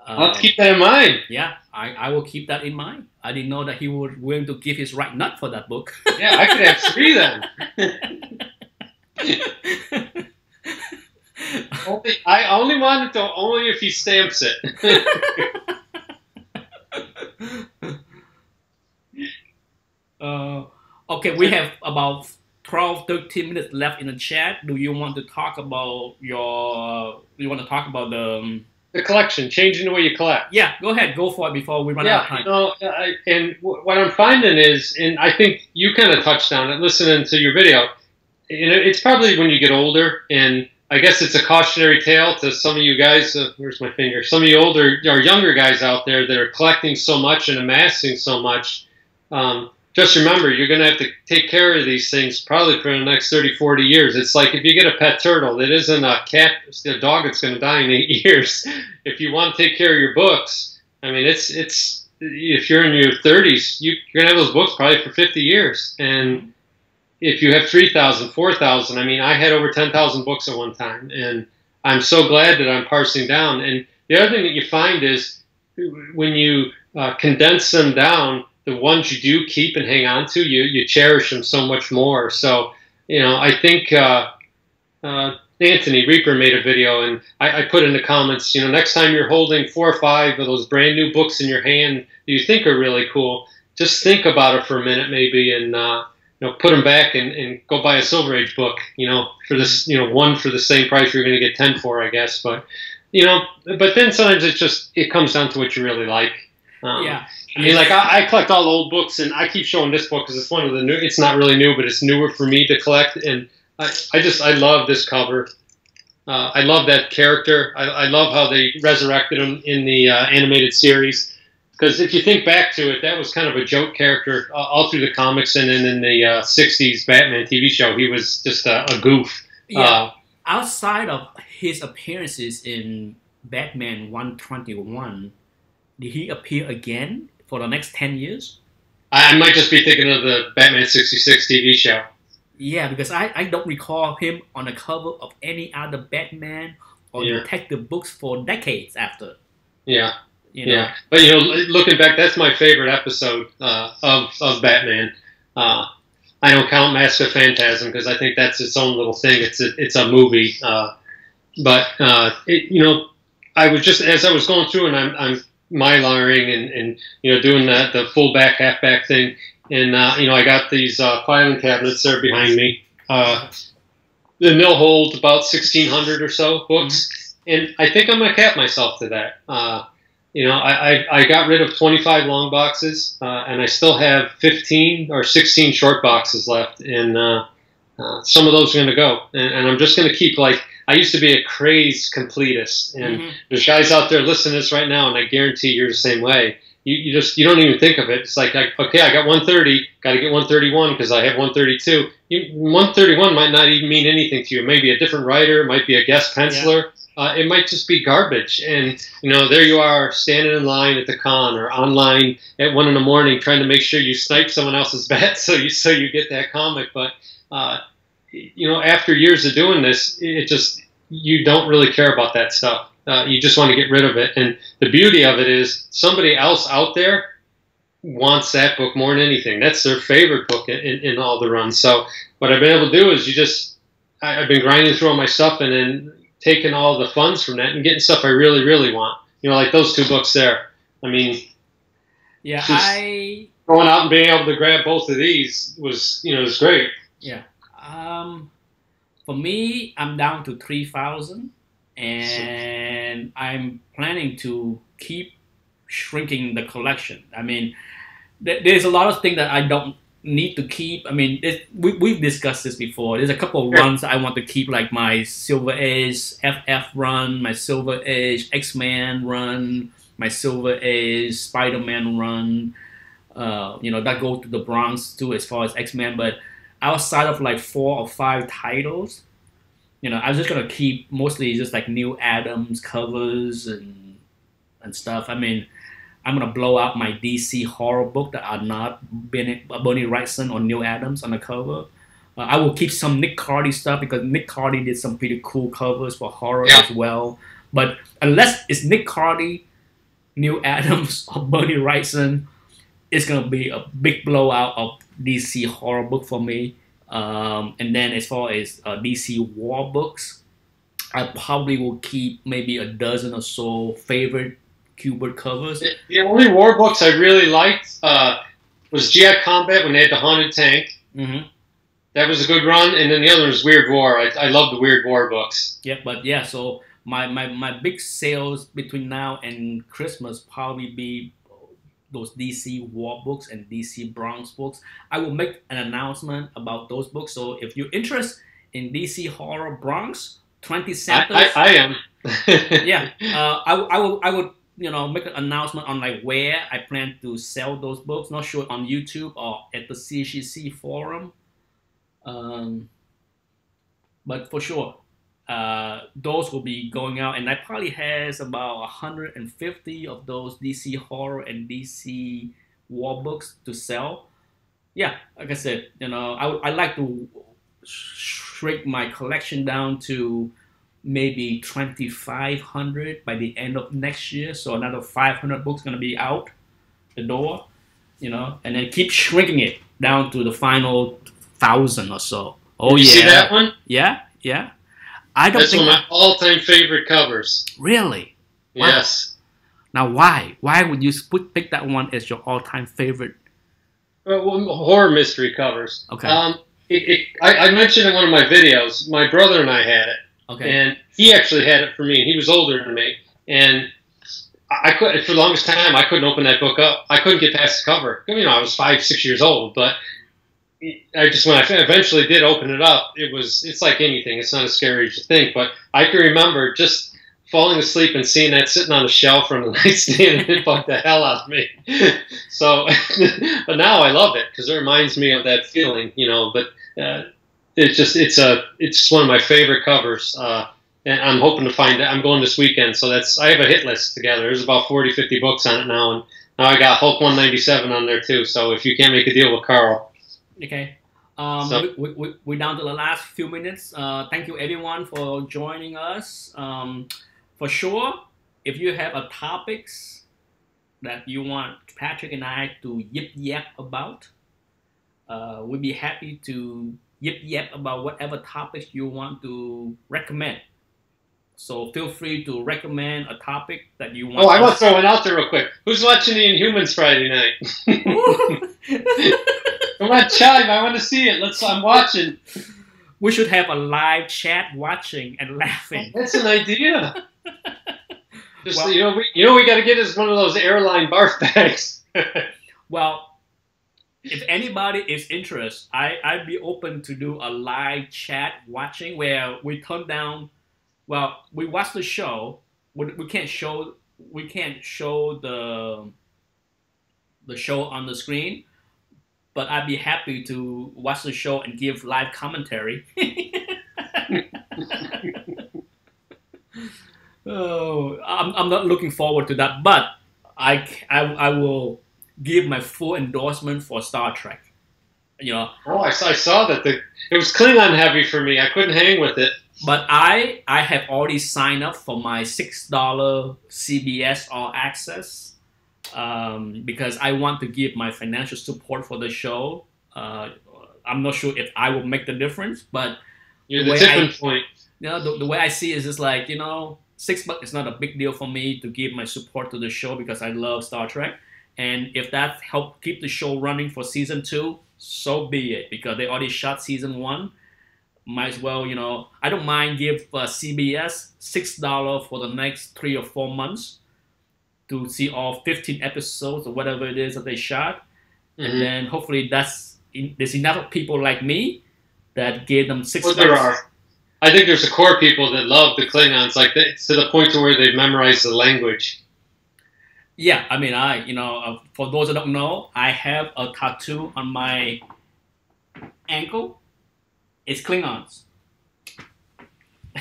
I'll have to keep that in mind. Yeah, I will keep that in mind. I didn't know that he was willing to give his right nut for that book. Yeah, I could have 3 then. I only want it only if he stamps it. Okay, we have about 12, 13 minutes left in the chat. Do you want to talk about the collection, changing the way you collect? Yeah, go ahead, go for it before we run out of time. And what I'm finding is, and I think you kind of touched on it listening to your video. It's probably when you get older, and I guess it's a cautionary tale to some of you guys. Where's my finger? Some of you older or younger guys out there that are collecting so much and amassing so much. Just remember, you're going to have to take care of these things probably for the next 30, 40 years. It's like if you get a pet turtle, it isn't a cat, a dog that's going to die in 8 years. If you want to take care of your books, I mean, it's if you're in your 30s, you're going to have those books probably for 50 years. And if you have 3,000, 4,000, I mean, I had over 10,000 books at one time, and I'm so glad that I'm parsing down. And the other thing that you find is when you condense them down, the ones you do keep and hang on to, you cherish them so much more. So, I think Anthony Reaper made a video, and I put in the comments, next time you're holding 4 or 5 of those brand new books in your hand that you think are really cool, just think about it for a minute maybe, and put them back and go buy a Silver Age book, for this, one for the same price you're going to get 10 for, I guess. But, but then sometimes it comes down to what you really like. Yeah. I mean, like, I collect all old books, and I keep showing this book because it's one of the new, it's not really new, but it's newer for me to collect. And I love this cover. I love that character. I love how they resurrected him in the animated series. Because if you think back to it, that was kind of a joke character all through the comics, and then in the '60s Batman TV show, he was just a goof. Yeah. Outside of his appearances in Batman 121, did he appear again for the next 10 years? I might just be thinking of the Batman '66 TV show. Yeah, because I don't recall him on the cover of any other Batman or detective books for decades after. Yeah. You know? Yeah, but looking back, that's my favorite episode of Batman. I don't count Mask of Phantasm because I think that's its own little thing. It's a movie, but I was just as I was going through and I'm mylaring and doing the full back half back thing, and I got these filing cabinets there behind me. They'll hold about 1,600 or so books, and I think I'm gonna cap myself to that. I got rid of 25 long boxes, and I still have 15 or 16 short boxes left, and some of those are going to go. And I'm just going to keep, like, I used to be a crazed completist, and there's guys out there listening to this right now, and I guarantee you're the same way. You don't even think of it. It's like, okay, I got 130, got to get 131 because I have 132. 131 might not even mean anything to you. It may be a different writer, it might be a guest penciler. Yeah. It might just be garbage, and there you are standing in line at the con or online at 1 a.m. trying to make sure you snipe someone else's bet so you get that comic. But after years of doing this, you don't really care about that stuff. You just want to get rid of it, and the beauty of it is somebody else out there wants that book more than anything. That's their favorite book in all the runs. So what I've been able to do is I've been grinding through all my stuff and then taking all the funds from that and getting stuff I really, really want. Like those 2 books there. I mean, yeah, going out and being able to grab both of these was great. Yeah. For me, I'm down to 3,000, and I'm planning to keep shrinking the collection. I mean, there's a lot of things that I don't need to keep. I mean, we've discussed this before. There's a couple of runs I want to keep, like my Silver Age FF run, my Silver Age X-Men run, my Silver Age Spider-Man run. That goes to the Bronx too as far as X-Men. But outside of like 4 or 5 titles, I'm just gonna keep mostly just like New Adams covers and stuff. I mean, I'm going to blow out my DC horror book that are not Bernie Wrightson or Neil Adams on the cover. I will keep some Nick Cardy stuff because Nick Cardy did some pretty cool covers for horror as well. But unless it's Nick Cardy, Neil Adams, or Bernie Wrightson, it's going to be a big blowout of DC horror book for me. And then as far as DC war books, I probably will keep maybe a dozen or so favorite Kubert covers. The only war books I really liked was GI Combat when they had the Haunted Tank. That was a good run, and then the other was Weird War. I love the Weird War books. Yeah, so my big sales between now and Christmas probably be those DC war books and DC Bronx books. I will make an announcement about those books. So if you're interested in DC Horror Bronx, 20 samples. I am. Yeah, I would make an announcement on like where I plan to sell those books. Not sure on YouTube or at the CGC forum. But for sure, those will be going out, and I probably has about 150 of those DC horror and DC war books to sell. Yeah, like I said, I like to shrink my collection down to maybe 2,500 by the end of next year. So another 500 books going to be out the door, and then keep shrinking it down to the final 1,000 or so. Oh, you see that one? Yeah. That's one of my all-time favorite covers. Really? Wow. Yes. Now, why? Why would you pick that one as your all-time favorite? Horror mystery covers. Okay. I mentioned in one of my videos, my brother and I had it. Okay. And he actually had it for me, and he was older than me. And I could, for the longest time, I couldn't open that book up. I couldn't get past the cover. I was 5, 6 years old, but I just when I eventually did open it up, it's like anything. It's not as scary as you think. But I can remember just falling asleep and seeing that sitting on the shelf from the nightstand, and it bugged the hell out of me. So, but now I love it because it reminds me of that feeling, you know. But it's one of my favorite covers. And I'm hoping to find it. I'm going this weekend, so I have a hit list together. There's about 40, 50 books on it now, and now I got Hulk 197 on there too. So if you can't make a deal with Carl, Okay. so We're down to the last few minutes. Thank you everyone for joining us. For sure, if you have a topics that you want Patrick and I to yip yap about, we'd be happy to yip yap about whatever topics you want to recommend. So feel free to recommend a topic that you want. oh, I want to throw one out there real quick. Who's watching the Inhumans Friday night? Come on, Chime. I want to see it. I'm watching. We should have a live chat watching and laughing. That's an idea. Just Well- we got to get us one of those airline barf bags. Well, if anybody is interested, I'd be open to do a live chat watching where we turn down. Well, we watch the show. We can't show the show on the screen, but I'd be happy to watch the show and give live commentary. Oh, I'm not looking forward to that, but I will give my full endorsement for Star Trek. You know, Oh, I saw that it was Klingon heavy for me. I couldn't hang with it. but I have already signed up for my $6 CBS All Access because I want to give my financial support for the show. I'm not sure if I will make the difference, but You're The the way tipping I- point. you know, the way I see it is just like, $6 is not a big deal for me to give my support to the show because I love Star Trek. And if that helps keep the show running for season 2, so be it. Because they already shot season 1. Might as well, I don't mind give CBS $6 for the next 3 or 4 months to see all 15 episodes or whatever it is that they shot. And Mhm. then hopefully there's enough people like me that gave them $6. Well, there are. I think there's a core people that love the Klingons, like to the point to where they've memorized the language. Yeah, I mean, for those that don't know, I have a tattoo on my ankle. It's Klingons.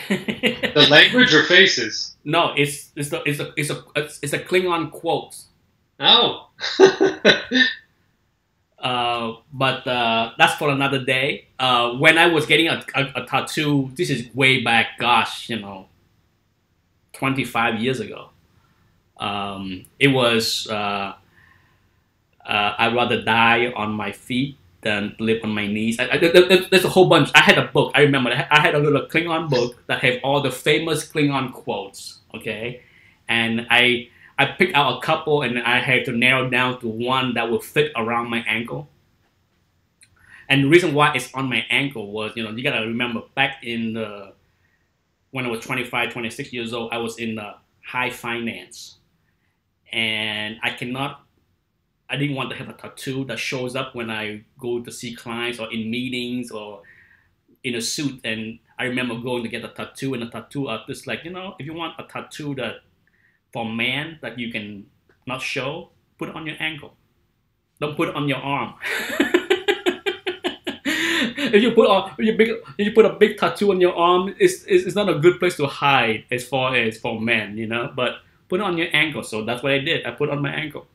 The language or faces? No, it's a Klingon quote. Oh. But that's for another day. When I was getting a tattoo, this is way back, gosh, 25 years ago. It was I'd rather die on my feet than live on my knees. There's a whole bunch. I had a book. I remember I had a little Klingon book that had all the famous Klingon quotes. Okay, and I picked out a couple, and I had to narrow down to one that would fit around my ankle. And the reason why it's on my ankle was, you gotta remember back in when I was 25, 26 years old, I was in high finance, and I didn't want to have a tattoo that shows up when I go to see clients or in meetings or in a suit. And I remember going to get a tattoo, and a tattoo artist like, if you want a tattoo that for a man that you can not show, put it on your ankle. Don't put it on your arm. If you put a big tattoo on your arm, it's not a good place to hide as far as for men, But put it on your ankle. So that's what I did. I put it on my ankle.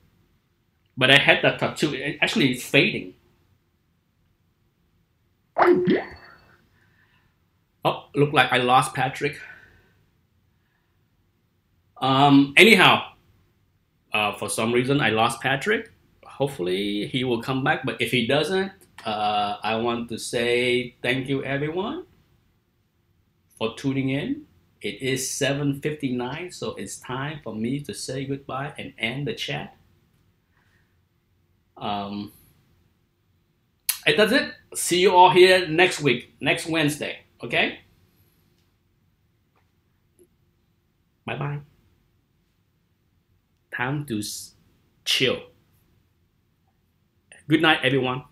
But I had that tattoo. Actually, it's fading. Oh, look like I lost Patrick. Anyhow, for some reason I lost Patrick. Hopefully he will come back. But if he doesn't, I want to say thank you everyone for tuning in. It is 7:59, so it's time for me to say goodbye and end the chat. And that's it. See you all here next week, next Wednesday. Okay? Bye-bye. Time to chill. Good night, everyone.